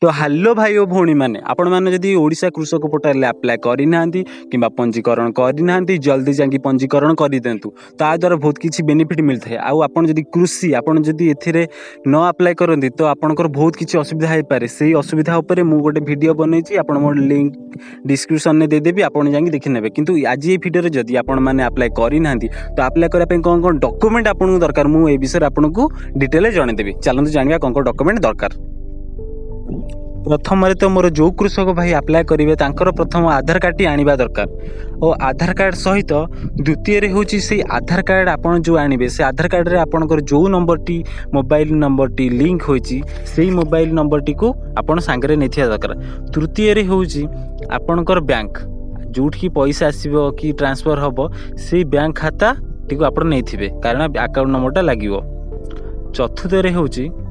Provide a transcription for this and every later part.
तो हेलो भाई और भौणी मैंने आपण मैंने जदि ओडिशा कृषक पोर्टाल अप्लाई करना कि पंजीकरण करना जल्दी जाकि पंजीकरण कर दिंतु ता द्वारा बहुत किसी बेनिफिट मिलता है। आउ आपन जदि कृषि आपन जदि एथिरे न अप्लाई करती तो आपनकर बहुत किसी असुविधा हो पारे। से असुविधा उपर मु गोटे वीडियो बनईची आपन मोर लिंक डिस्क्रिप्शन में देदेवी आपन जाकि देखि नेबे। किंतु आज ये वीडियो जदि आपन मैंने अप्लाई करना तो अप्लाई करने कौन कौन डॉक्यूमेंट आपन दरकार मु ए विषय आपको डिटेल जनईदेवी। चलते जाना कौन कौन डॉक्यूमेंट दरकार। प्रथम तो मोर जो कृषक भाई अप्लाई करेंगे प्रथम आधार कार्ड टी आनिबा दरकार और आधार कार्ड सहित द्वितीय हूँ से आधार कार्ड आपन जो आनिबे से आधार कार्ड रे आपनकर जो नंबर टी मोबाइल नंबर टी लिंक होइची से मोबाइल नंबर टी को आपन सांगरे नेथिया दरकार। तृतीय हूँ आपनकर बैंक जोठी पैसा आसीबो कि ट्रांसफर हबो से बैंक खाता टी को आपन नेथिबे कारण अकाउंट नंबरटा लागिवो। चतुर्थ हूँ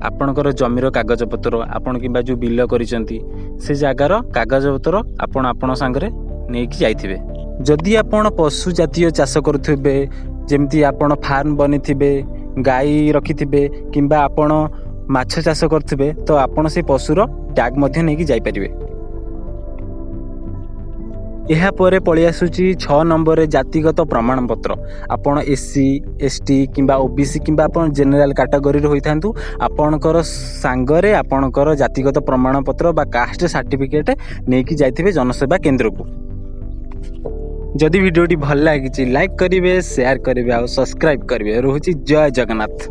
आपणकर जमीर कागजपत्र आपण कि जो बिल करिसेंती से जगार कागजपत्र आपण सांगरे नेकी जाइथिबे। जदि आपण पशु जातीय चाष करुथिबे जेमती आपण फार्म बनिथिबे गाई रखिथिबे किंबा आपण माछ चाष करथिबे तो आपण से पशुर टैग मध्ये नेकी जाई परिबे। यह परे पळि आसुची 6 नंबर जातिगत प्रमाणपत्र आपण एससी एसटी किंबा ओबीसी किंबा आपण जनरल कैटेगरी रे होइथांतु आपणकर सांगरे आपणकर जातिगत प्रमाणपत्र बा कास्ट सर्टिफिकेट नेकी जाइथिबे जनसेवा केंद्र को। जदि वीडियोटी भल लागिची लाइक करिवे शेयर करिवे और सब्सक्राइब करिवे। रहूची जय जगन्नाथ।